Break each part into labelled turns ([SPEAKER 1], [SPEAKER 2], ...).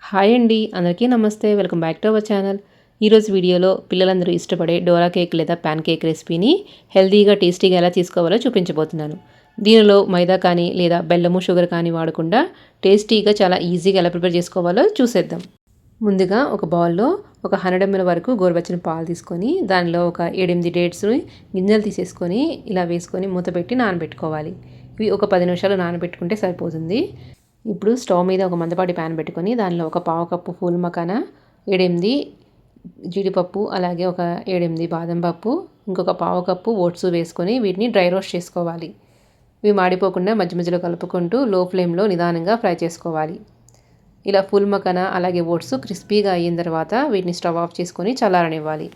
[SPEAKER 1] Hi అండి, అందరికీ నమస్తే. Welcome back to our channel. ఈరోజు వీడియోలో పిల్లలందరూ ఇష్టపడే డోరా కేక్ లేదా ప్యాన్ కేక్ రెసిపీని హెల్తీగా టేస్టీగా ఎలా తీసుకోవాలో చూపించబోతున్నాను. దీనిలో మైదా కానీ లేదా బెల్లము షుగర్ కానీ వాడకుండా టేస్టీగా చాలా ఈజీగా ఎలా ప్రిపేర్ చేసుకోవాలో చూసేద్దాం. ముందుగా ఒక బౌల్లో ఒక 100 ml వరకు గోరువెచ్చని పాలు తీసుకొని దానిలో ఒక 7-8 డేట్స్ని గింజలు తీసేసుకొని ఇలా వేసుకొని మూత పెట్టి నానబెట్టుకోవాలి. ఇవి ఒక 10 నిమిషాలు నానబెట్టుకుంటే సరిపోతుంది. ఇప్పుడు స్టవ్ మీద ఒక మందపాటి ప్యాన్ పెట్టుకొని దానిలో ఒక పావు కప్పు పూల్ మకానా, 7-8 జీడిపప్పు, అలాగే ఒక 7-8 బాదం పప్పు, ఇంకొక పావు కప్పు ఓట్స్ వేసుకొని వీటిని డ్రై రోస్ట్ చేసుకోవాలి. ఇవి మాడిపోకుండా మధ్య మధ్యలో కలుపుకుంటూ లో ఫ్లేమ్లో నిదానంగా ఫ్రై చేసుకోవాలి. ఇలా పూల్ మకానా అలాగే ఓట్స్ క్రిస్పీగా అయిన తర్వాత వీటిని స్టవ్ ఆఫ్ చేసుకొని చల్లారనివ్వాలి.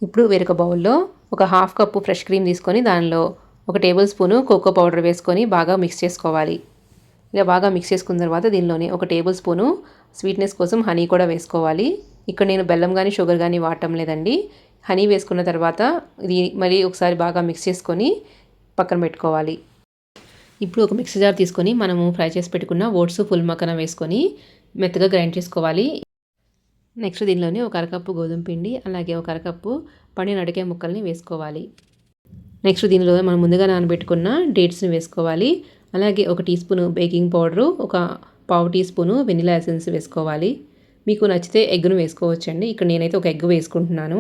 [SPEAKER 1] ఇప్పుడు వేరొక బౌల్లో ఒక హాఫ్ కప్పు ఫ్రెష్ క్రీమ్ తీసుకొని దానిలో ఒక టేబుల్ స్పూను కోకో పౌడర్ వేసుకొని బాగా మిక్స్ చేసుకోవాలి. ఇలా బాగా మిక్స్ చేసుకున్న తర్వాత దీనిలోనే ఒక టేబుల్ స్పూను స్వీట్నెస్ కోసం హనీ కూడా వేసుకోవాలి. ఇక్కడ నేను బెల్లం కానీ షుగర్ కానీ వాడటం లేదండి. హనీ వేసుకున్న తర్వాత ఇది మరీ ఒకసారి బాగా మిక్స్ చేసుకొని పక్కన పెట్టుకోవాలి. ఇప్పుడు ఒక మిక్సీ జార్ తీసుకొని మనము ఫ్రై చేసి పెట్టుకున్న ఓట్స్ ఫుల్ మక్కన వేసుకొని మెత్తగా గ్రైండ్ చేసుకోవాలి. నెక్స్ట్ దీనిలోనే ఒక అరకప్పు గోధుమ పిండి అలాగే ఒక అరకప్పు పండిన అరటికాయ ముక్కల్ని వేసుకోవాలి. నెక్స్ట్ దీనిలో మనం ముందుగా నానబెట్టుకున్న డేట్స్ని వేసుకోవాలి. అలాగే ఒక టీ స్పూను బేకింగ్ పౌడరు, ఒక పావు టీ స్పూను వెనిలా ఎసెన్స్ వేసుకోవాలి. మీకు నచ్చితే ఎగ్గును వేసుకోవచ్చండి. ఇక్కడ నేనైతే ఒక ఎగ్ వేసుకుంటున్నాను.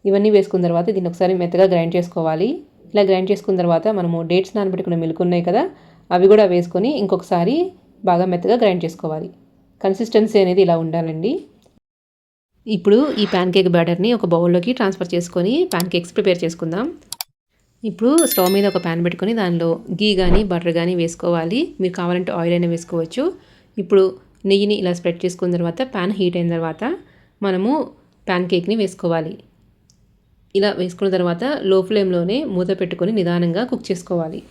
[SPEAKER 1] ఇవన్నీ వేసుకున్న తర్వాత దీన్ని ఒకసారి మెత్తగా గ్రైండ్ చేసుకోవాలి. ఇలా గ్రైండ్ చేసుకున్న తర్వాత మనము డేట్స్ నానబెట్టుకున్న మిల్క్ ఉన్నాయి కదా, అవి కూడా వేసుకొని ఇంకొకసారి బాగా మెత్తగా గ్రైండ్ చేసుకోవాలి. కన్సిస్టెన్సీ అనేది ఇలా ఉండాలండి. ఇప్పుడు ఈ ప్యాన్ కేక్ బ్యాటర్ని ఒక బౌల్లోకి ట్రాన్స్ఫర్ చేసుకొని ప్యాన్ కేక్స్ ప్రిపేర్ చేసుకుందాం. ఇప్పుడు స్టవ్ మీద ఒక ప్యాన్ పెట్టుకొని దానిలో గీ కానీ బటర్ కానీ వేసుకోవాలి. మీరు కావాలంటే ఆయిల్ అయినా వేసుకోవచ్చు. ఇప్పుడు నెయ్యిని ఇలా స్ప్రెడ్ చేసుకున్న తర్వాత ప్యాన్ హీట్ అయిన తర్వాత మనము ప్యాన్ కేక్ని వేసుకోవాలి. ఇలా వేసుకున్న తర్వాత లో ఫ్లేమ్లోనే మూత పెట్టుకొని నిదానంగా కుక్ చేసుకోవాలి.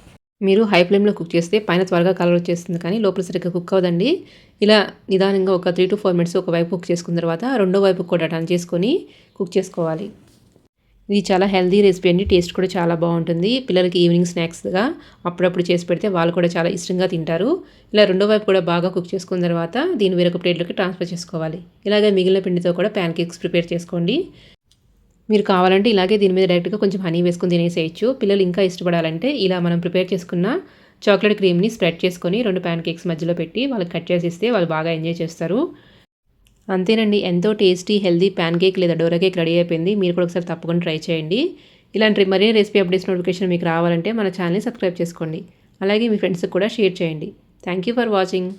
[SPEAKER 1] మీరు హై ఫ్లేమ్లో కుక్ చేస్తే పైన త్వరగా కలర్ వచ్చేస్తుంది కానీ లోపల సరిగ్గా కుక్ అవ్వదండి. ఇలా నిదానంగా ఒక 3 to 4 minutes ఒక వైపు కుక్ చేసుకున్న తర్వాత రెండో వైపు కూడా టర్న్ చేసుకొని కుక్ చేసుకోవాలి. ఇది చాలా హెల్తీ రెసిపీ అండి. టేస్ట్ కూడా చాలా బాగుంటుంది. పిల్లలకి ఈవినింగ్ స్నాక్స్గా అప్పుడప్పుడు చేసి పెడితే వాళ్ళు కూడా చాలా ఇష్టంగా తింటారు. ఇలా రెండో వైపు కూడా బాగా కుక్ చేసుకున్న తర్వాత దీన్ని వేరొక ప్లేట్లోకి ట్రాన్స్ఫర్ చేసుకోవాలి. ఇలాగే మిగిలిన పిండితో కూడా ప్యాన్ కేక్స్ ప్రిపేర్ చేసుకోండి. మీరు కావాలంటే ఇలాగే దీని మీద డైరెక్ట్గా కొంచెం హనీ వేసుకొని తినేసేయచ్చు. పిల్లలు ఇంకా ఇష్టపడాలంటే ఇలా మనం ప్రిపేర్ చేసుకున్న చాక్లెట్ క్రీమ్ని స్ప్రెడ్ చేసుకొని 2 ప్యాన్ కేక్స్ మధ్యలో పెట్టి వాళ్ళకి కట్ చేసి ఇస్తే వాళ్ళు బాగా ఎంజాయ్ చేస్తారు. అంతేనండి, ఎంతో టేస్టీ హెల్తీ ప్యాన్ కేక్ లేదా డోరా కేక్ రెడీ అయిపోయింది. మీరు కూడా ఒకసారి తప్పకుండా ట్రై చేయండి. ఇలాంటి మరిన్ని రెసిపీ అప్డేట్స్ నోటిఫికేషన్ మీకు రావాలంటే మన ఛానల్ని సబ్స్క్రైబ్ చేసుకోండి. అలాగే మీ ఫ్రెండ్స్కి కూడా షేర్ చేయండి. Thank you for watching.